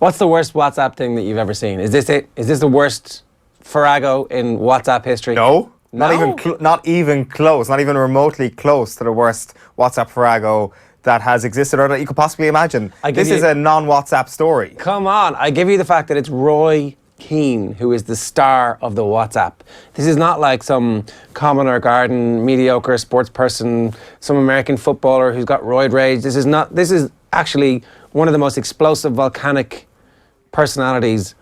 What's the worst WhatsApp thing that you've ever seen? Is this it? Is this the worst farrago in WhatsApp history? No. Not even close. Not even remotely close to the worst WhatsApp farrago that has existed or that you could possibly imagine. This is a non-WhatsApp story. Come on. I give you the fact that it's Roy Keane who is the star of the WhatsApp. This is not like some commoner garden, mediocre sports person, some American footballer who's got roid rage. This is actually one of the most explosive volcanic personalities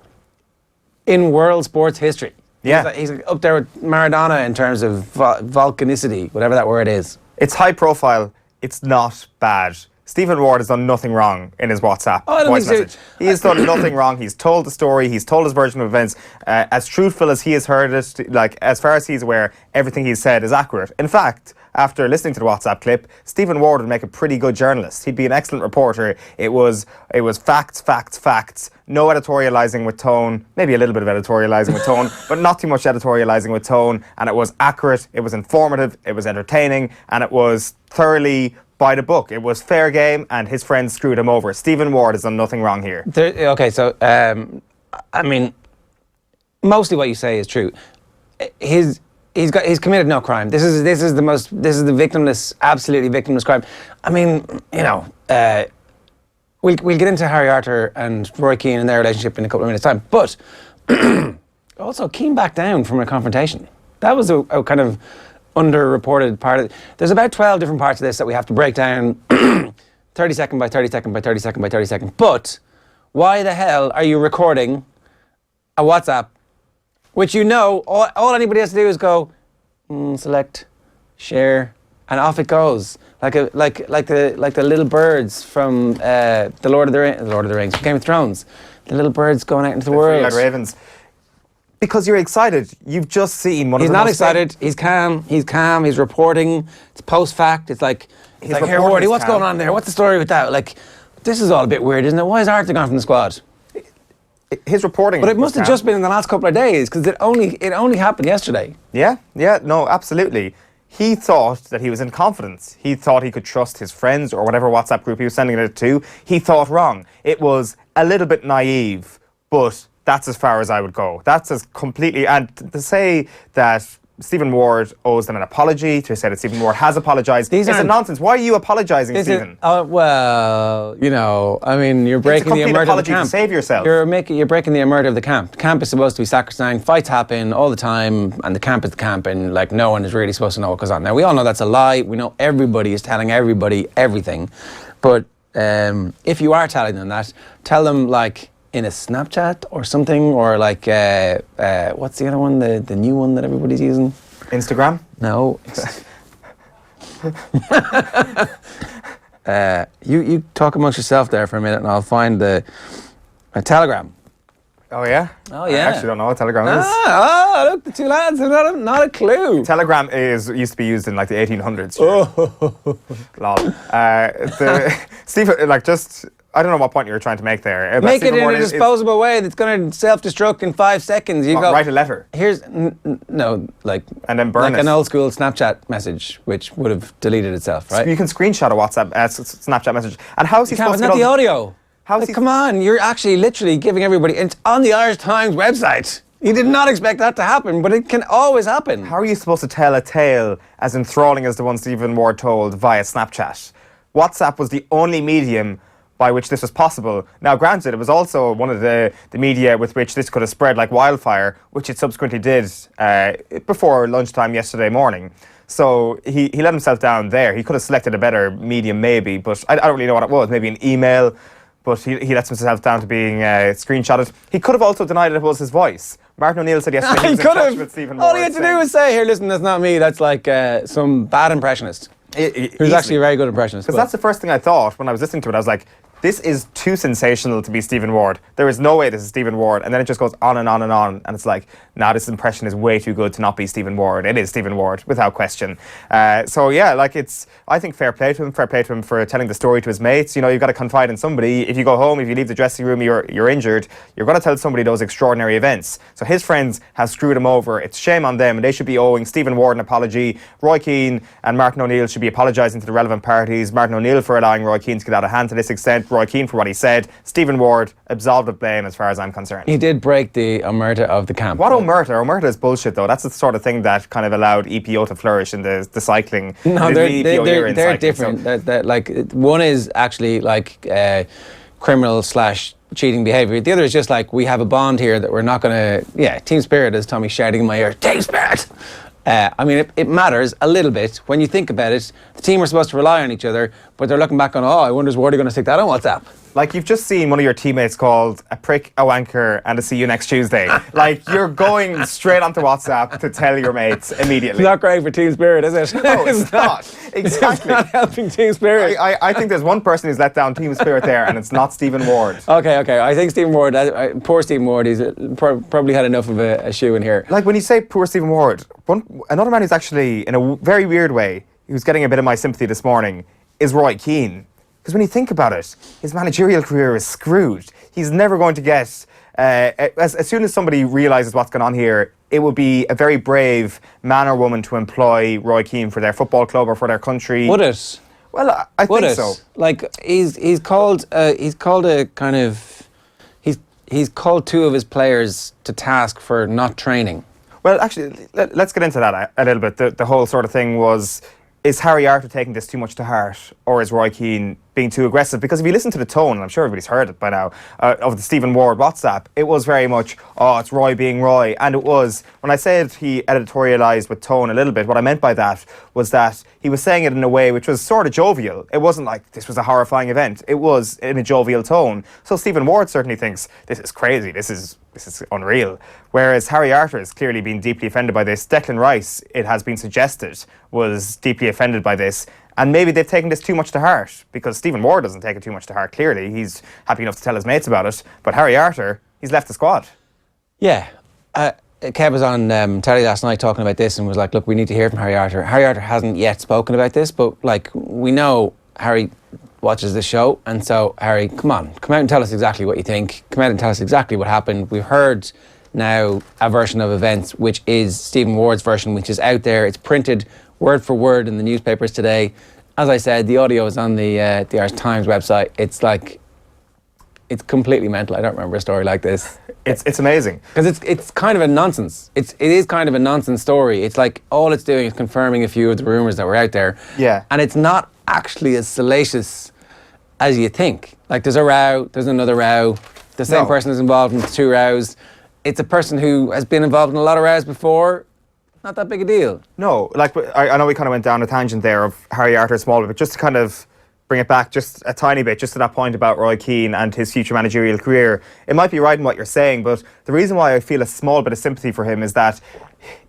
in world sports history. Yeah. He's up there with Maradona in terms of volcanicity, whatever that word is. It's high profile. It's not bad. Stephen Ward has done nothing wrong in his WhatsApp voice message. He has done nothing wrong. He's told the story. He's told his version of events. As truthful as he has heard it, like as far as he's aware, everything he's said is accurate. In fact, after listening to the WhatsApp clip, Stephen Ward would make a pretty good journalist. He'd be an excellent reporter. It was facts, facts, facts. No editorializing with tone. Maybe a little bit of editorializing with tone, but not too much editorializing with tone. And it was accurate. It was informative. It was entertaining, and it was thoroughly by the book. It was fair game, and his friends screwed him over. Stephen Ward has done nothing wrong here. Okay, so I mean, mostly what you say is true. He's committed no crime. This is the victimless, absolutely victimless crime. I mean, you know, we'll get into Harry Arter and Roy Keane and their relationship in a couple of minutes' time. But also, Keane backed down from a confrontation. That was a kind of underreported part of it. There's about 12 different parts of this that we have to break down 30 second by 30 second by 30 second by 30 second. But why the hell are you recording a WhatsApp which you know all anybody has to do is go select, share, and off it goes, like the little birds from the Lord of the Rings, from Game of Thrones, the little birds going out into the world. Like ravens. Because you're excited. You've just seen one of the He's not excited. He's calm. He's reporting. It's post-fact. It's like, here, Wardy, what's going on there? What's the story with that? Like, this is all a bit weird, isn't it? Why is Arthur gone from the squad? His reporting. But it must have just been in the last couple of days, because it only happened yesterday. Yeah, no, absolutely. He thought that he was in confidence. He thought he could trust his friends or whatever WhatsApp group he was sending it to. He thought wrong. It was a little bit naive, but that's as far as I would go. That's as completely... And to say that Stephen Ward owes them an apology, to say that Stephen Ward has apologised, is a nonsense. Why are you apologising, Stephen? Well, you know, I mean, you're breaking the emerge of the camp. To save yourself. You're breaking the emerge of the camp. The camp is supposed to be sacrosanct. Fights happen all the time, and the camp is the camp, and like no one is really supposed to know what goes on. Now, we all know that's a lie. We know everybody is telling everybody everything. But if you are telling them that, tell them like in a Snapchat or something, or like what's the other one, the new one that everybody's using? Instagram? No. You talk amongst yourself there for a minute, and I'll find a Telegram. Oh yeah? Oh yeah. I actually don't know what Telegram is. Look, the two lads have not a clue. Telegram used to be used in like the 1800s. Oh. Lol. Stephen, like just... I don't know what point you were trying to make there. Make it in a disposable way that's going to self-destruct in 5 seconds. You go, write a letter. Here's no, like, and then burn like an old school Snapchat message, which would have deleted itself, right? You can screenshot a WhatsApp Snapchat message. And how is he supposed to? It's not the audio. Come on, you're actually literally giving everybody. It's on the Irish Times website. You did not expect that to happen, but it can always happen. How are you supposed to tell a tale as enthralling as the one Stephen Ward told via Snapchat? WhatsApp was the only medium by which this was possible. Now, granted, it was also one of the media with which this could have spread like wildfire, which it subsequently did before lunchtime yesterday morning. So he let himself down there. He could have selected a better medium maybe, but I don't really know what it was. Maybe an email, but he lets himself down to being screenshotted. He could have also denied it was his voice. Martin O'Neill said yesterday he was in touch with Stephen Ward. All he had to do was say, here, listen, that's not me. That's like some bad impressionist. Who's actually a very good impressionist. Because that's the first thing I thought when I was listening to it. I was like, this is too sensational to be Stephen Ward. There is no way this is Stephen Ward. And then it just goes on and on and on. And it's like, nah, this impression is way too good to not be Stephen Ward. It is Stephen Ward, without question. So yeah, like I think fair play to him for telling the story to his mates. You know, you've got to confide in somebody. If you go home, if you leave the dressing room, you're injured, you're going to tell somebody those extraordinary events. So his friends have screwed him over. It's shame on them, and they should be owing Stephen Ward an apology. Roy Keane and Martin O'Neill should be apologising to the relevant parties. Martin O'Neill for allowing Roy Keane to get out of hand to this extent. blamed Roy Keane for what he said. Stephen Ward absolved of blame as far as I'm concerned. He did break the omerta of the camp. What omerta? Omerta is bullshit though. That's the sort of thing that kind of allowed EPO to flourish in the cycling. No, they're cycling, different. So. Like one is actually like criminal / cheating behaviour. The other is just like, we have a bond here that we're not going to... team spirit, as Tommy's shouting in my ear, team spirit! I mean, it matters a little bit. When you think about it, the team are supposed to rely on each other, but they're looking back on, I wonder, is Wardy going to stick that on WhatsApp? Like, you've just seen one of your teammates called a prick, a wanker, and a see you next Tuesday. Like, you're going straight onto WhatsApp to tell your mates immediately. It's not great for team spirit, is it? No, it's not. Exactly. It's not helping team spirit. I think there's one person who's let down team spirit there, and it's not Stephen Ward. Okay. I think Stephen Ward, poor Stephen Ward, he's probably had enough of a shoe in here. Like, when you say poor Stephen Ward, another man who's actually, in a very weird way, who's getting a bit of my sympathy this morning, is Roy Keane. Because when you think about it, his managerial career is screwed. He's never going to get... as soon as somebody realises what's going on here, it would be a very brave man or woman to employ Roy Keane for their football club or for their country. Would it? Well, I think so. Like, he's called a kind of... He's called two of his players to task for not training. Well, actually, let's get into that a little bit. The whole sort of thing was... Is Harry Arter taking this too much to heart, or is Roy Keane being too aggressive? Because if you listen to the tone, and I'm sure everybody's heard it by now, of the Stephen Ward WhatsApp, it was very much, it's Roy being Roy. And it was, when I said he editorialised with tone a little bit, what I meant by that was that he was saying it in a way which was sort of jovial. It wasn't like this was a horrifying event. It was in a jovial tone. So Stephen Ward certainly thinks, this is crazy, this is unreal. Whereas Harry Arter has clearly been deeply offended by this. Declan Rice, it has been suggested, was deeply offended by this. And maybe they've taken this too much to heart, because Stephen Ward doesn't take it too much to heart, clearly. He's happy enough to tell his mates about it. But Harry Arter, he's left the squad. Yeah. Kev was on telly last night talking about this and was like, look, we need to hear from Harry Arter. Harry Arter hasn't yet spoken about this, but like, we know Harry watches this show, and so Harry, come out and tell us exactly what you think. Come out and tell us exactly what happened. We've heard now a version of events which is Stephen Ward's version, which is out there. It's printed word for word in the newspapers today. As I said, the audio is on the Irish Times website. It's like, it's completely mental. I don't remember a story like this. It's amazing. Because it's kind of a nonsense. It is kind of a nonsense story. It's like, all it's doing is confirming a few of the rumours that were out there. Yeah. And it's not actually as salacious as you think. Like, there's a row, there's another row. The same person is involved in 2 rows. It's a person who has been involved in a lot of rows before. Not that big a deal. No, like, I know we kind of went down a tangent there of Harry Arter a small bit, but just to kind of bring it back just a tiny bit, just to that point about Roy Keane and his future managerial career. It might be right in what you're saying, but the reason why I feel a small bit of sympathy for him is that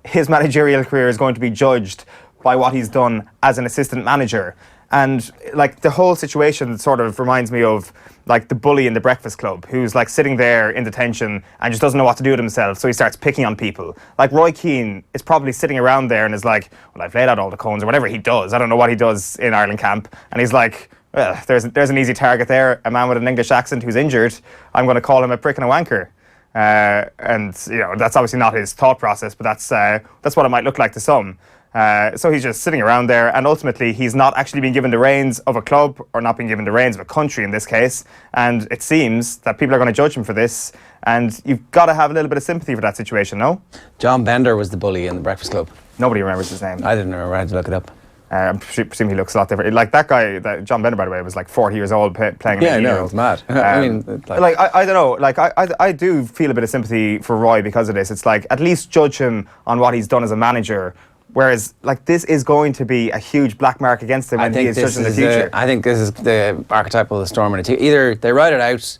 his managerial career is going to be judged by what he's done as an assistant manager. And like, the whole situation sort of reminds me of like the bully in the Breakfast Club, who's like sitting there in detention and just doesn't know what to do with himself, so he starts picking on people. Like, Roy Keane is probably sitting around there and is like, well, I've laid out all the cones, or whatever he does. I don't know what he does in Ireland camp. And he's like, well, there's an easy target there, a man with an English accent who's injured. I'm going to call him a prick and a wanker. And you know, that's obviously not his thought process, but that's what it might look like to some. So he's just sitting around there, and ultimately he's not actually being given the reins of a club, or not being given the reins of a country in this case. And it seems that people are going to judge him for this, and you've got to have a little bit of sympathy for that situation, no? John Bender was the bully in the Breakfast Club. Nobody remembers his name. I didn't remember. I had to look it up. I presume he looks a lot different. Like, that guy, John Bender, by the way, was like 40 years old playing. Yeah, I know, it's mad. I mean, I don't know. Like, I do feel a bit of sympathy for Roy because of this. It's like, at least judge him on what he's done as a manager. Whereas, like, this is going to be a huge black mark against him when he is judged in the future. I think this is the archetypal storm in a team. Either they ride it out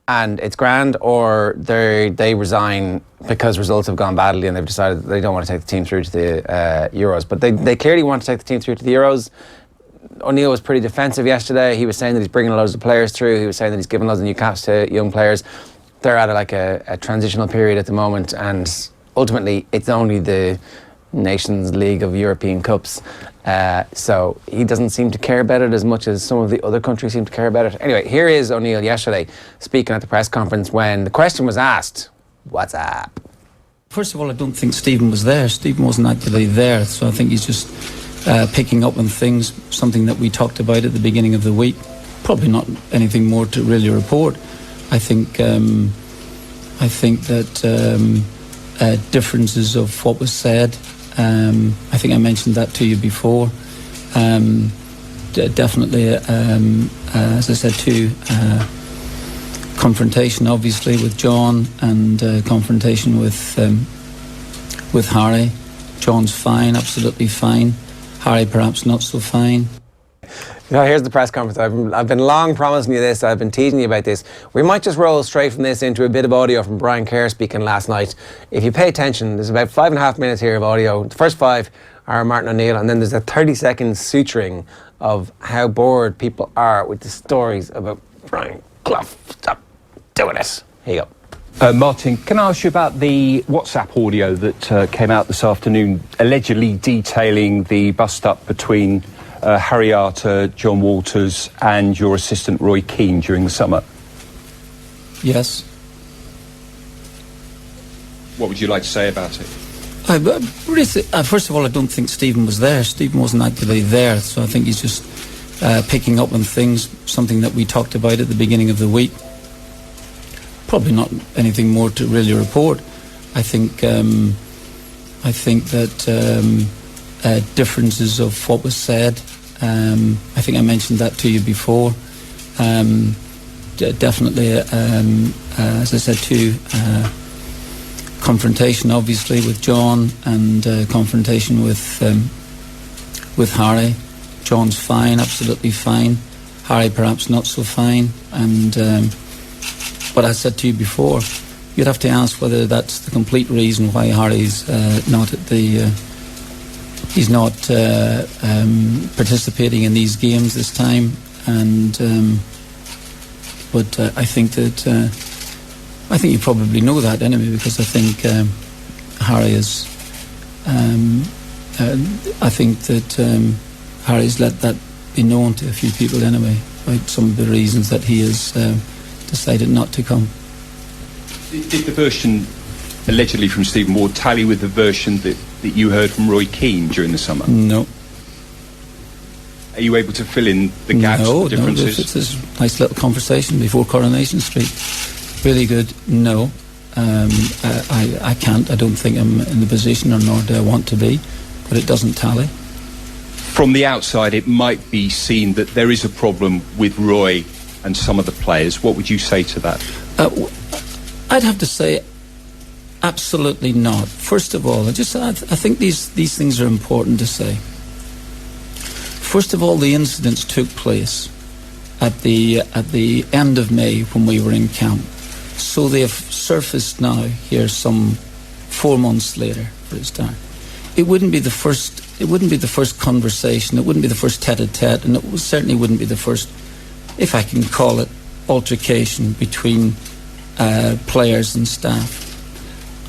and it's grand, or they resign because results have gone badly and they've decided that they don't want to take the team through to the Euros. But they clearly want to take the team through to the Euros. O'Neill was pretty defensive yesterday. He was saying that he's bringing loads of players through. He was saying that he's giving loads of new caps to young players. They're at a transitional period at the moment, and ultimately it's only the Nations League of European Cups, so he doesn't seem to care about it as much as some of the other countries seem to care about it. Anyway, here is O'Neill yesterday speaking at the press conference when the question was asked, what's up? First of all, I don't think Stephen was there. Stephen wasn't actually there, so I think he's just picking up on things, something that we talked about at the beginning of the week. Probably not anything more to really report. I think that differences of what was said. I think I mentioned that to you before. Definitely, as I said too, confrontation obviously with John and confrontation with Harry. John's fine, absolutely fine. Harry perhaps not so fine. Now, here's the press conference. I've been long promising you this. I've been teasing you about this. We might just roll straight from this into a bit of audio from Brian Kerr speaking last night. If you pay attention, there's about 5.5 minutes here of audio. The first 5 are Martin O'Neill, and then there's a 30-second suturing of how bored people are with the stories about Brian Clough. Stop doing this. Here you go. Martin, can I ask you about the WhatsApp audio that came out this afternoon, allegedly detailing the bust-up between Harry Arter, John Walters and your assistant Roy Keane during the summer? Yes. What would you like to say about it? First of all, I don't think Stephen was there. Stephen wasn't actively there, so I think he's just picking up on things, something that we talked about at the beginning of the week. Probably not anything more to really report. I think that differences of what was said. I think I mentioned that to you before. Definitely, as I said too, confrontation obviously with John and confrontation with Harry. John's fine, absolutely fine. Harry perhaps not so fine. And but I said to you before, you'd have to ask whether that's the complete reason why Harry's not at the. He's not participating in these games this time, and but I think you probably know that anyway, because I think Harry is. I think that Harry's let that be known to a few people anyway, about some of the reasons that he has decided not to come. Did the version allegedly from Stephen Ward tally with the version that you heard from Roy Keane during the summer? No. Are you able to fill in the gaps, the differences? No, it's a nice little conversation before Coronation Street. Really good. No. I can't. I don't think I'm in the position, or nor do I want to be, but it doesn't tally. From the outside, it might be seen that there is a problem with Roy and some of the players. What would you say to that? I'd have to say absolutely not. First of all, I think these things are important to say. First of all, the incidents took place at the end of May when we were in camp. So they have surfaced now here some 4 months later for a start. It wouldn't be the first conversation, it wouldn't be the first tete-a-tete, and it certainly wouldn't be the first, if I can call it, altercation between players and staff.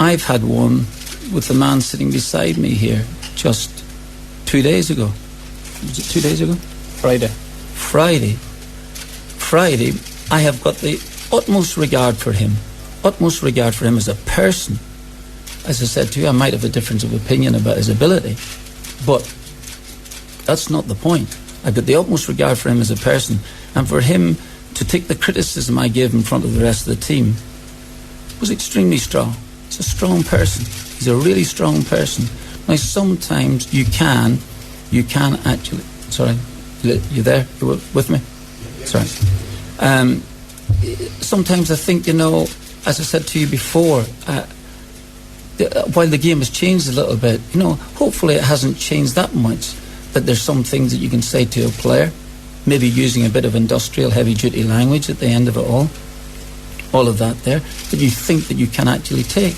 I've had one with the man sitting beside me here just 2 days ago. Was it 2 days ago? Friday. I have got the utmost regard for him as a person. As I said to you, I might have a difference of opinion about his ability, but that's not the point. I've got the utmost regard for him as a person, and for him to take the criticism I gave in front of the rest of the team was extremely strong. He's a strong person. He's a really strong person. Now, sometimes you can actually... Sorry, you there? You with me? Sorry. Sometimes I think, as I said to you before, while the game has changed a little bit, hopefully it hasn't changed that much, but there's some things that you can say to a player, maybe using a bit of industrial heavy-duty language at the end of it all of that there, that you think that you can actually take,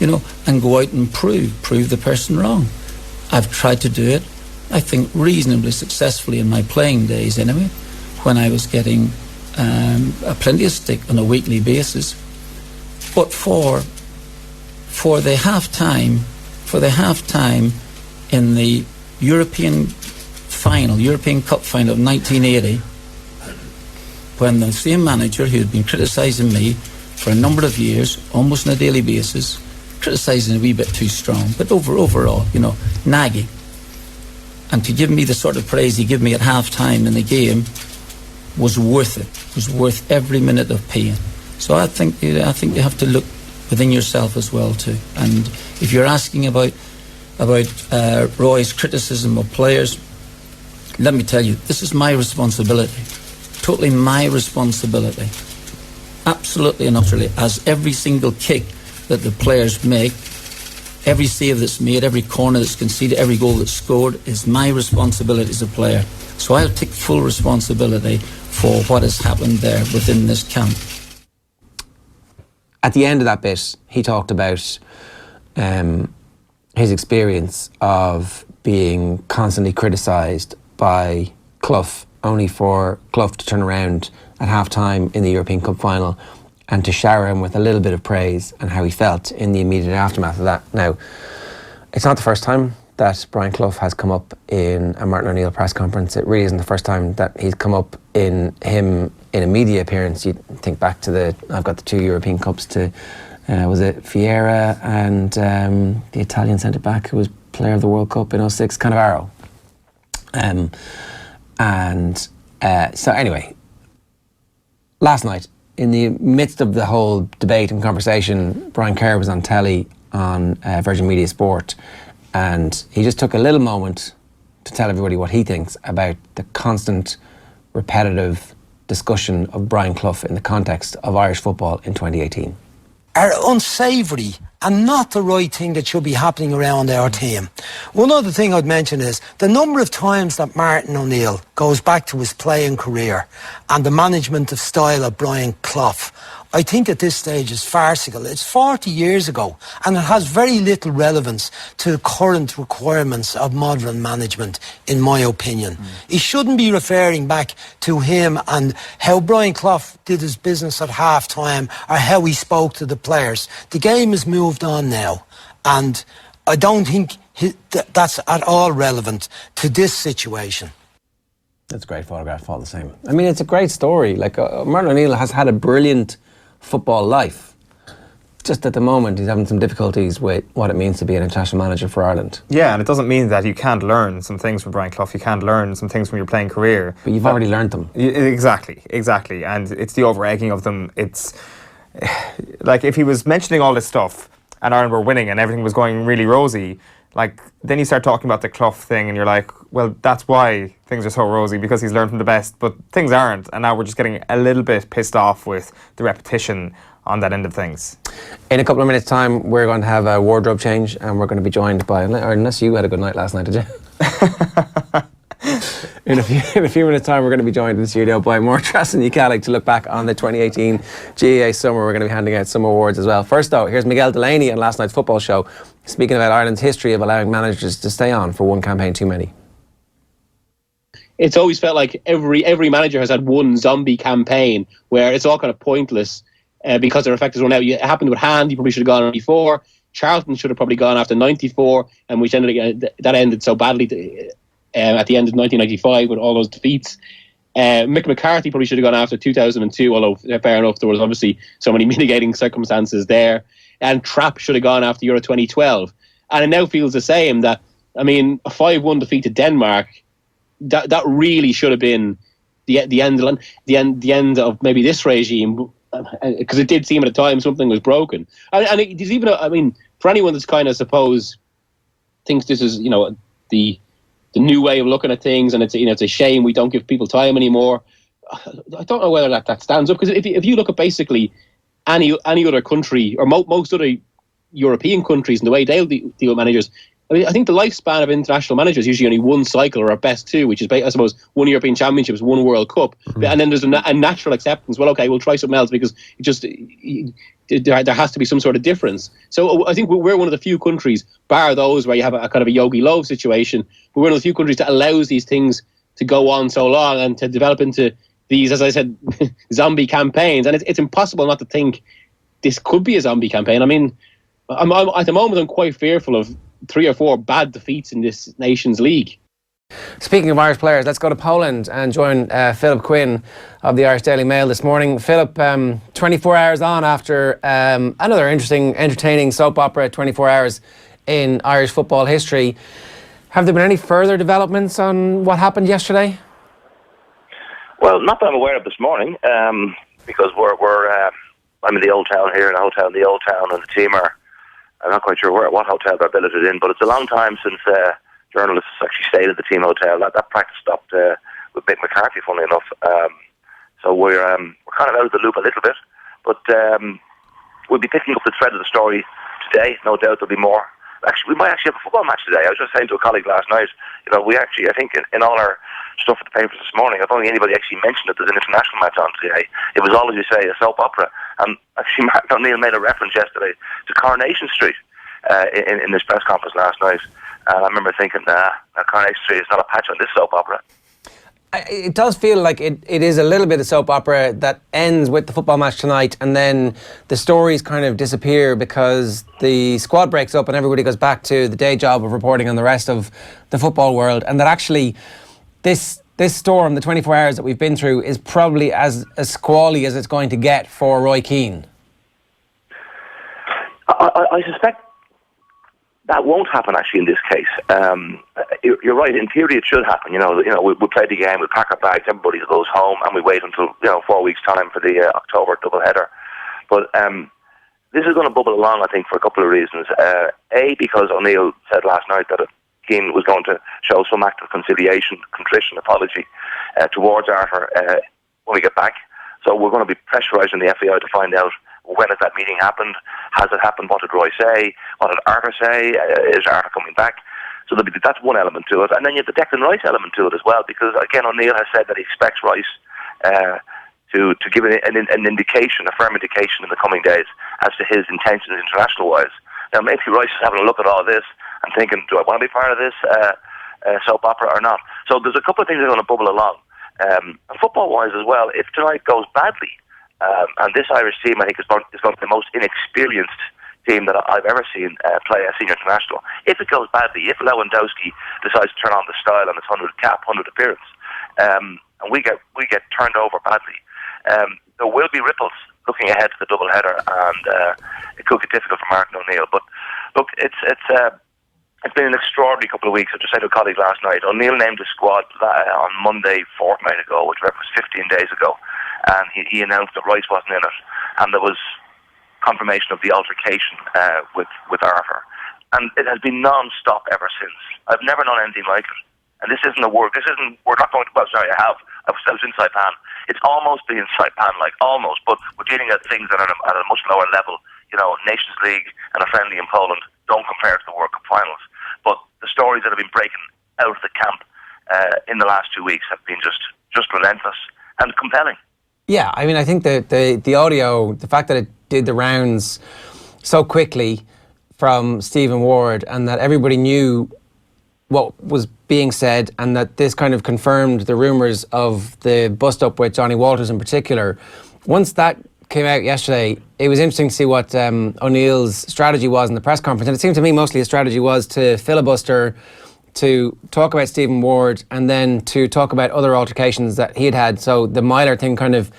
and go out and prove the person wrong. I've tried to do it, I think, reasonably successfully in my playing days anyway, when I was getting plenty of stick on a weekly basis. But for the half-time in the European Cup final of 1980, when the same manager who had been criticising me for a number of years, almost on a daily basis, criticising a wee bit too strong, but overall, nagging, and to give me the sort of praise he gave me at half-time in the game, was worth it. Was worth every minute of pain. So I think you have to look within yourself as well too. And if you're asking about Roy's criticism of players, let me tell you, this is my responsibility. Totally my responsibility. Absolutely and utterly. As every single kick that the players make, every save that's made, every corner that's conceded, every goal that's scored is my responsibility as a player. So I'll take full responsibility for what has happened there within this camp. At the end of that bit, he talked about his experience of being constantly criticised by Clough, only for Clough to turn around at half-time in the European Cup final and to shower him with a little bit of praise and how he felt in the immediate aftermath of that. Now, it's not the first time that Brian Clough has come up in a Martin O'Neill press conference. It really isn't the first time that he's come up in a media appearance. You think back to I've got the 2 European Cups to, was it Vieira and the Italian centre-back who was player of the World Cup in 2006, Cannavaro. So anyway, last night, in the midst of the whole debate and conversation, Brian Kerr was on telly on Virgin Media Sport, and he just took a little moment to tell everybody what he thinks about the constant, repetitive discussion of Brian Clough in the context of Irish football in 2018. Are unsavoury and not the right thing that should be happening around our team. One other thing I'd mention is the number of times that Martin O'Neill goes back to his playing career and the management of style of Brian Clough, I think at this stage is farcical. It's 40 years ago and it has very little relevance to the current requirements of modern management, in my opinion. He shouldn't be referring back to him and how Brian Clough did his business at half-time or how he spoke to the players. The game has moved on now, and I don't think that's at all relevant to this situation. That's a great photograph, all the same. I mean, it's a great story. Like, Martin O'Neill has had a brilliant football life. Just at the moment, he's having some difficulties with what it means to be an international manager for Ireland. Yeah, and it doesn't mean that you can't learn some things from Brian Clough. You can't learn some things from your playing career. But you've already learned them. Exactly. And it's the over-egging of them. It's like if he was mentioning all this stuff and Ireland were winning and everything was going really rosy, like then you start talking about the Clough thing and you're like, well, that's why things are so rosy, because he's learned from the best, but things aren't, and now we're just getting a little bit pissed off with the repetition on that end of things. In a couple of minutes' time, we're going to have a wardrobe change and we're going to be joined by, or unless you had a good night last night, did you? In a few minutes' time, we're going to be joined in the studio by Mortras and Ukalik to look back on the 2018 GAA summer. We're going to be handing out some awards as well. First, though, here's Miguel Delaney on last night's football show, speaking about Ireland's history of allowing managers to stay on for one campaign too many. It's always felt like every manager has had one zombie campaign where it's all kind of pointless because their effect is run out. It happened with Hand, he probably should have gone before. Charlton should have probably gone after 94, and which that ended so badly at the end of 1995 with all those defeats. Mick McCarthy probably should have gone after 2002, although fair enough, there was obviously so many mitigating circumstances there. And Trapp should have gone after Euro 2012. And it now feels the same, that, I mean, a 5-1 defeat to Denmark, that really should have been the end of maybe this regime, because it did seem at the time something was broken. And it is even, I mean, for anyone that's kind of, suppose, thinks this is, the new way of looking at things, and it's a shame we don't give people time anymore. I don't know whether that stands up, because if you look at basically any other country or most other European countries and the way they'll deal with managers, I mean, I think the lifespan of international managers is usually only one cycle, or at best two, which is, I suppose, one European Championships, one World Cup, and then there's a natural acceptance. Well, okay, we'll try something else because there has to be some sort of difference. So I think we're one of the few countries, bar those where you have a kind of a Yogi Löw situation, we're one of the few countries that allows these things to go on so long and to develop into these, as I said, zombie campaigns. And it's impossible not to think this could be a zombie campaign. I mean, I'm at the moment, I'm quite fearful of 3 or 4 bad defeats in this Nations League. Speaking of Irish players, let's go to Poland and join Philip Quinn of the Irish Daily Mail this morning. Philip, 24 hours on after another interesting, entertaining soap opera, 24 hours in Irish football history. Have there been any further developments on what happened yesterday? Well, not that I'm aware of this morning, because I'm in the old town here, in a hotel in the old town, and the team I'm not quite sure what hotel they're billeted in, but it's a long time since journalists actually stayed at the team hotel. That practice stopped with Mick McCarthy, funnily enough. So we're kind of out of the loop a little bit, but we'll be picking up the thread of the story today. No doubt there'll be more. Actually, we might actually have a football match today. I was just saying to a colleague last night, we actually, I think in all our stuff at the papers this morning, I don't think anybody actually mentioned that there's an international match on today. It was all, as you say, a soap opera. And actually, Martin O'Neill made a reference yesterday to Coronation Street in this press conference last night. And I remember thinking, Coronation Street is not a patch on this soap opera. It does feel like it is a little bit of soap opera that ends with the football match tonight, and then the stories kind of disappear because the squad breaks up and everybody goes back to the day job of reporting on the rest of the football world, and that actually this storm, the 24 hours that we've been through, is probably as squally as it's going to get for Roy Keane. I suspect that won't happen actually in this case. You're right. In theory, it should happen. We play the game, we pack our bags, everybody goes home, and we wait until 4 weeks' time for the October doubleheader. But this is going to bubble along, I think, for a couple of reasons. A, because O'Neill said last night that Keane was going to show some act of conciliation, contrition, apology towards Arthur when we get back. So we're going to be pressurising the FAI to find out when has that meeting happened, has it happened, what did Roy say, what did Arthur say, is Arthur coming back? So that's one element to it. And then you have the Declan Rice element to it as well, because again O'Neill has said that he expects Rice to give an indication, a firm indication in the coming days as to his intentions international-wise. Now maybe Rice is having a look at all this and thinking, do I want to be part of this soap opera or not? So there's a couple of things that are going to bubble along. And football-wise as well, if tonight goes badly, and this Irish team, I think, is going to be the most inexperienced team that I've ever seen play a senior international. If it goes badly, if Lewandowski decides to turn on the style on his 100th cap, 100th appearance, and we get turned over badly, there will be ripples looking ahead to the doubleheader, and it could get difficult for Martin O'Neill. But look, it's been an extraordinary couple of weeks. I just said to a colleague last night, O'Neill named a squad on Monday, fortnight ago, which was 15 days ago, and he announced that Rice wasn't in it, and there was confirmation of the altercation with Arthur, and it has been non-stop ever since. I've never known anything like it, and this isn't a word. We're not going to. Well, sorry, I was in Saipan. It's almost being Saipan, like almost, but we're dealing at things that are at a much lower level. Nations League and a friendly in Poland don't compare to the World Cup finals. But the stories that have been breaking out of the camp in the last 2 weeks have been just relentless and compelling. Yeah, I mean, I think the audio, the fact that it did the rounds so quickly from Stephen Ward, and that everybody knew what was being said, and that this kind of confirmed the rumours of the bust-up with Johnny Walters in particular. Once that came out yesterday, it was interesting to see what O'Neill's strategy was in the press conference, and it seemed to me mostly his strategy was to filibuster, to talk about Stephen Ward, and then to talk about other altercations that he had. So the Myler thing kind of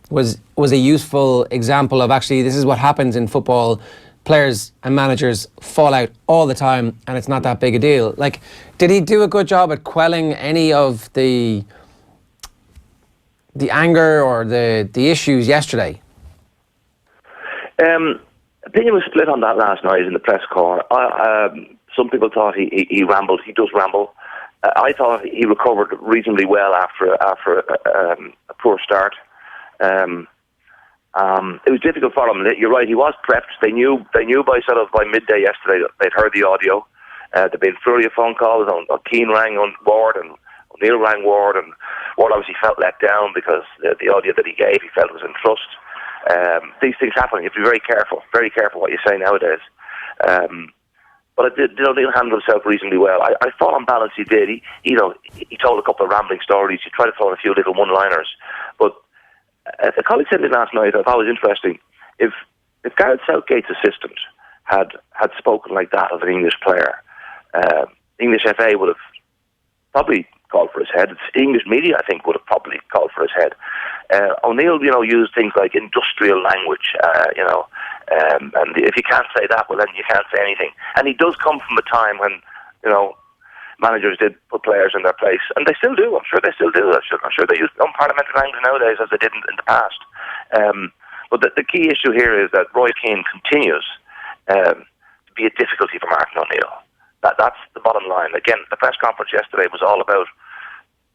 was a useful example of actually this is what happens in football. Players and managers fall out all the time, and it's not that big a deal. Like, did he do a good job at quelling any of the anger or the issues yesterday? Opinion was split on that last night in the press corps. Some people thought he rambled. He does ramble. I thought he recovered reasonably well after a poor start. It was difficult for him. You're right. He was prepped. They knew by midday yesterday that they'd heard the audio. There'd been a flurry of phone calls. Keane rang on Ward, and O'Neill rang Ward, and Ward obviously felt let down because the audio that he gave he felt was in trust. These things happen. You have to be very careful what you say nowadays. But O'Neill handled himself reasonably well. I thought on balance he did. He told a couple of rambling stories. He tried to throw in a few little one-liners. But a colleague said to me last night, I thought it was interesting, if Gareth Southgate's assistant had spoken like that of an English player, English FA would have probably called for his head. English media, I think, would have probably called for his head. O'Neill, used things like industrial language, and if you can't say that, well, then you can't say anything. And he does come from a time when, managers did put players in their place, and they still do. I'm sure they still do. I'm sure they use unparliamentary language nowadays as they did in the past. But the key issue here is that Roy Keane continues to be a difficulty for Martin O'Neill. That's the bottom line. Again, the press conference yesterday was all about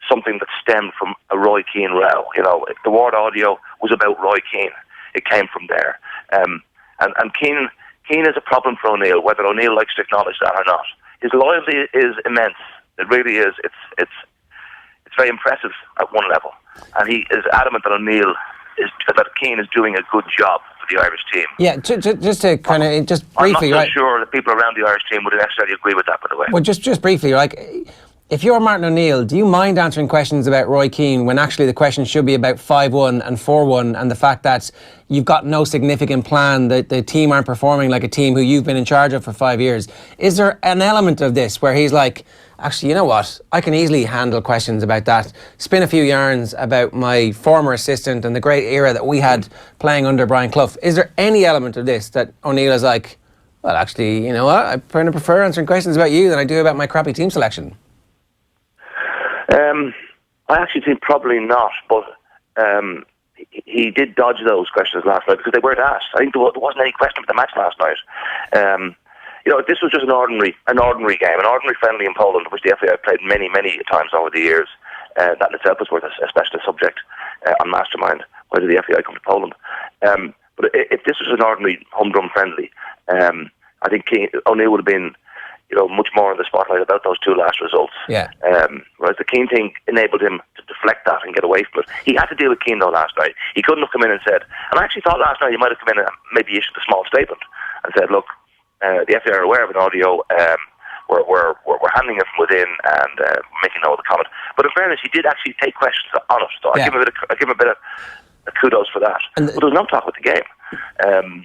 something that stemmed from a Roy Keane row. You know, if the Ward audio was about Roy Keane, it came from there. And Keane is a problem for O'Neill, whether O'Neill likes to acknowledge that or not. His loyalty is immense. It really is. It's very impressive at one level, and he is adamant that Keane is doing a good job for the Irish team. Yeah, just to kind of just briefly, I'm not so sure that people around the Irish team would necessarily agree with that. By the way, well, just briefly, like, if you're Martin O'Neill, do you mind answering questions about Roy Keane when actually the question should be about 5-1 and 4-1 and the fact that you've got no significant plan, that the team aren't performing like a team who you've been in charge of for 5 years? Is there an element of this where he's like, actually, you know what, I can easily handle questions about that, spin a few yarns about my former assistant and the great era that we had playing under Brian Clough? Is there any element of this that O'Neill is like, well, actually, you know what, I kind of prefer answering questions about you than I do about my crappy team selection? I actually think probably not, but he did dodge those questions last night because they weren't asked. I think there wasn't any question about the match last night. You know, this was just an ordinary game, an ordinary friendly in Poland, which the FAI played many times over the years. That in itself was worth a special subject on Mastermind. Why did the FAI come to Poland? But if this was an ordinary humdrum friendly, I think O'Neill would have been, you know, much more in the spotlight about those two last results. Yeah. Whereas the Keane thing enabled him to deflect that and get away from it. He had to deal with Keane though last night. He couldn't have come in and said, and I actually thought last night he might have come in and maybe issued a small statement and said, look, the FAI are aware of an audio, we're handling it from within and making note of the comment. But in fairness, he did actually take questions on it. So I give him a bit of kudos for that. But there was no talk with the game.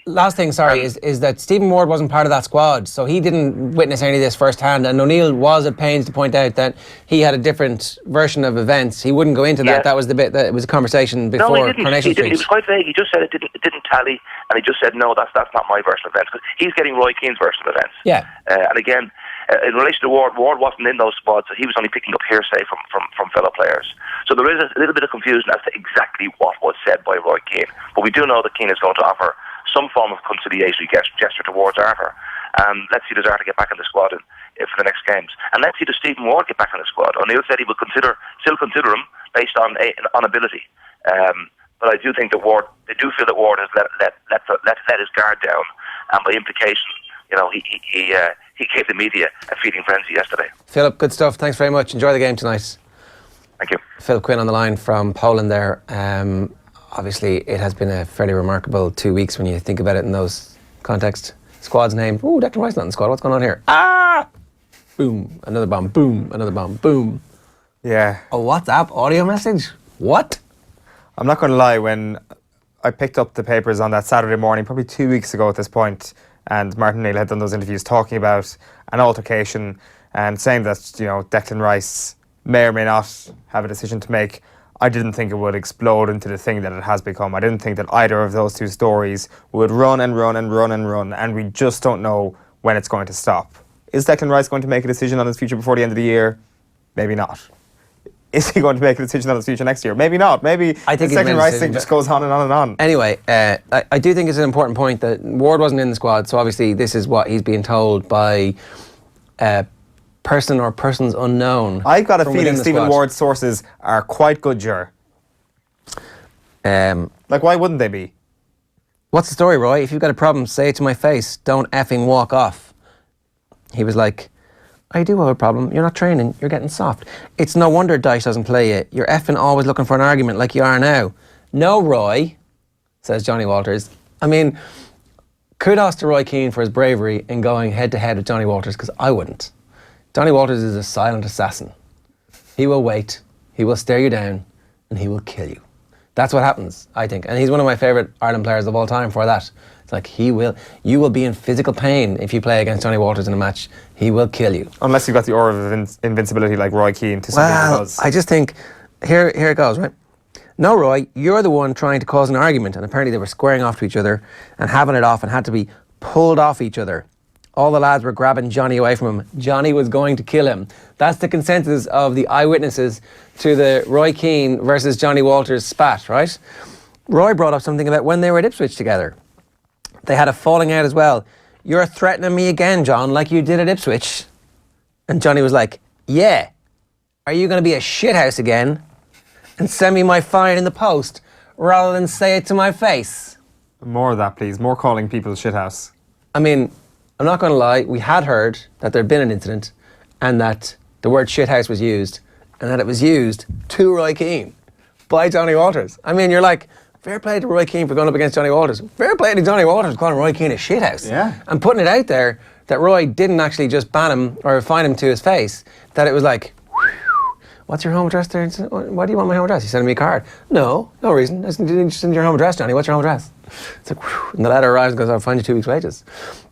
Last thing, sorry, is that Stephen Ward wasn't part of that squad, so he didn't witness any of this firsthand, and O'Neill was at pains to point out that he had a different version of events. He wouldn't go into that. That was the bit that it was a conversation before Coronation Street. He was quite vague. He just said it didn't tally, and he just said, no, that's not my version of events. Because he's getting Roy Keane's version of events. Yeah. And again, in relation to Ward wasn't in those squads, so he was only picking up hearsay from fellow players. So there is a little bit of confusion as to exactly what was said by Roy Keane. But we do know that Keane is going to offer some form of conciliatory gesture towards Arthur. And let's see, does Arthur get back in the squad for the next games? And let's see, does Stephen Ward get back in the squad? O'Neill said he would still consider him based on ability. But I do think that they do feel that Ward has let his guard down, and by implication, you know, he gave the media a feeding frenzy yesterday. Philip, good stuff. Thanks very much. Enjoy the game tonight. Thank you. Philip Quinn on the line from Poland there. Obviously, it has been a fairly remarkable 2 weeks when you think about it in those contexts. Squad's name. Ooh, Declan Rice not in the squad. What's going on here? Ah! Boom. Another bomb. Boom. Another bomb. Boom. Yeah. A WhatsApp audio message? What? I'm not going to lie, when I picked up the papers on that Saturday morning, probably 2 weeks ago at this point, and Martin O'Neill had done those interviews talking about an altercation and saying that, you know, Declan Rice may or may not have a decision to make, I didn't think it would explode into the thing that it has become. I didn't think that either of those two stories would run, and we just don't know when it's going to stop. Is Declan Rice going to make a decision on his future before the end of the year? Maybe not. Is he going to make a decision on his future next year? Maybe not. Maybe I think the Declan Rice thing just goes on and on and on. Anyway, I do think it's an important point that Ward wasn't in the squad, so obviously this is what he's being told by person or persons unknown. I've got a feeling Stephen Ward's sources are quite good, Ger. Like, why wouldn't they be? What's the story, Roy? If you've got a problem, say it to my face. Don't effing walk off. He was like, I do have a problem. You're not training. You're getting soft. It's no wonder Dyche doesn't play you. You're effing always looking for an argument like you are now. No, Roy, says Johnny Walters. I mean, kudos to Roy Keane for his bravery in going head-to-head with Johnny Walters, because I wouldn't. Johnny Walters is a silent assassin. He will wait, he will stare you down, and he will kill you. That's what happens, I think. And he's one of my favourite Ireland players of all time for that. It's like, you will be in physical pain if you play against Johnny Walters in a match. He will kill you. Unless you've got the aura of invincibility like Roy Keane to well, I just think, here it goes, right? No, Roy, you're the one trying to cause an argument, and apparently they were squaring off to each other and having it off and had to be pulled off each other. All the lads were grabbing Johnny away from him. Johnny was going to kill him. That's the consensus of the eyewitnesses to the Roy Keane versus Johnny Walters spat, right? Roy brought up something about when they were at Ipswich together. They had a falling out as well. You're threatening me again, John, like you did at Ipswich. And Johnny was like, yeah. Are you going to be a shithouse again and send me my fine in the post rather than say it to my face? More of that, please. More calling people shithouse. I mean, I'm not going to lie. We had heard that there'd been an incident and that the word shithouse was used and that it was used to Roy Keane by Johnny Walters. I mean, you're like, fair play to Roy Keane for going up against Johnny Walters. Fair play to Johnny Walters for calling Roy Keane a shithouse. Yeah. And putting it out there that Roy didn't actually just ban him or fine him to his face, that it was like, what's your home address there? Why do you want my home address? You sending me a card? No reason. I didn't send your home address, Johnny. What's your home address? It's like, whew, and the letter arrives and goes, I'll find you 2 weeks' wages.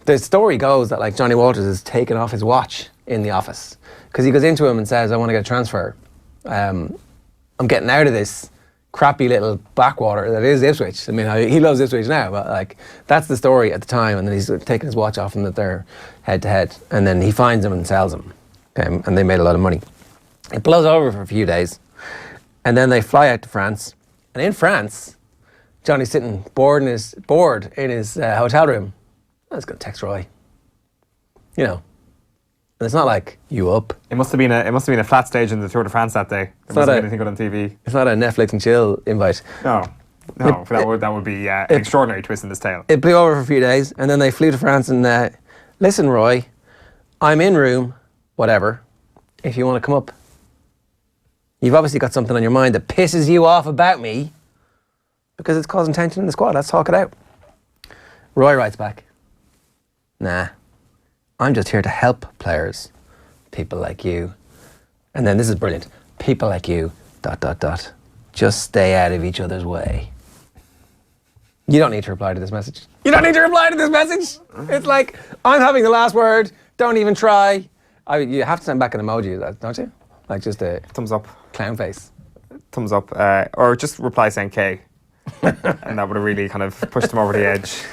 The story goes that like Johnny Walters is taking off his watch in the office because he goes into him and says, I want to get a transfer. I'm getting out of this crappy little backwater that is Ipswich. I mean, he loves Ipswich now, but like that's the story at the time. And then he's taking his watch off and that they're head to head. And then he finds him and sells him. And they made a lot of money. It blows over for a few days. And then they fly out to France. And in France, Johnny's sitting bored in his hotel room. I was going to text Roy. You know. And it's not like, you up? It must have been a flat stage in the Tour de France that day. There wasn't anything good on TV. It's not a Netflix and chill invite. No, that would be an extraordinary twist in this tale. It blew over for a few days, and then they flew to France and listen, Roy, I'm in room, whatever, if you want to come up. You've obviously got something on your mind that pisses you off about me because it's causing tension in the squad. Let's talk it out. Roy writes back, nah, I'm just here to help players, people like you. And then this is brilliant. People like you, ... Just stay out of each other's way. You don't need to reply to this message. You don't need to reply to this message. It's like, I'm having the last word. Don't even try. You have to send back an emoji, don't you? Like just a thumbs up, clown face. Thumbs up, or just reply saying K. And that would have really kind of pushed him over the edge.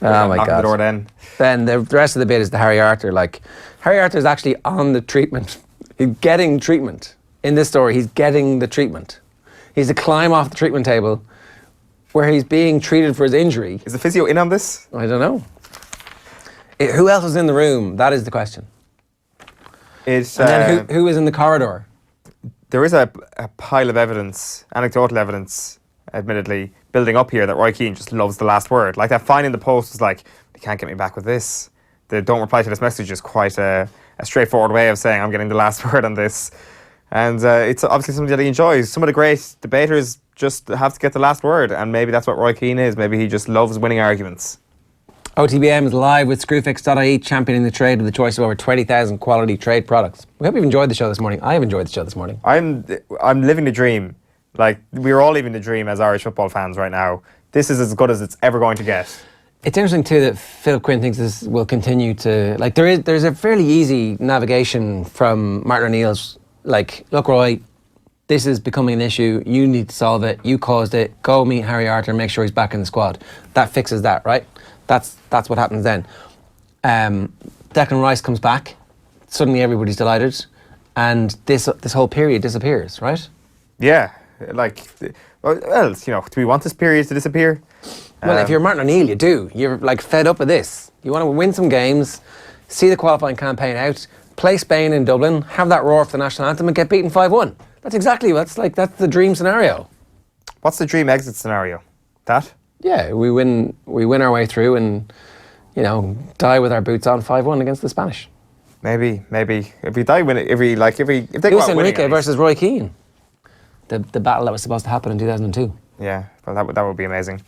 Oh my God. The door then. Then the rest of the bit is the Harry Arthur. Like, Harry Arthur is actually on the treatment. He's getting treatment. In this story, he's getting the treatment. He's to climb off the treatment table where he's being treated for his injury. Is the physio in on this? I don't know. Who else was in the room? That is the question. And then who is in the corridor? There is a pile of evidence, anecdotal evidence, admittedly, building up here that Roy Keane just loves the last word. Like that fine in the post was like, you can't get me back with this. The don't reply to this message is quite a straightforward way of saying I'm getting the last word on this. And it's obviously something that he enjoys. Some of the great debaters just have to get the last word, and maybe that's what Roy Keane is. Maybe he just loves winning arguments. OTBAM is live with Screwfix.ie, championing the trade with the choice of over 20,000 quality trade products. We hope you've enjoyed the show this morning. I have enjoyed the show this morning. I'm living the dream. Like, we're all living the dream as Irish football fans right now. This is as good as it's ever going to get. It's interesting too that Philip Quinn thinks this will continue to, like, there's a fairly easy navigation from Martin O'Neill's, like, look, Roy, this is becoming an issue. You need to solve it. You caused it. Go meet Harry Arthur and make sure he's back in the squad. That fixes that, right? That's what happens then. Declan Rice comes back. Suddenly everybody's delighted, and this whole period disappears, right? Yeah, like, well, you know, do we want this period to disappear? Well, if you're Martin O'Neill, you do. You're like fed up with this. You want to win some games, see the qualifying campaign out, play Spain in Dublin, have that roar for the national anthem, and get beaten 5-1. That's the dream scenario. What's the dream exit scenario? That? Yeah, we win our way through and, you know, die with our boots on 5-1 against the Spanish. Maybe if we die win it, if they go Luis out winning, Enrique versus Roy Keane, the battle that was supposed to happen in 2002. Yeah, well that would be amazing.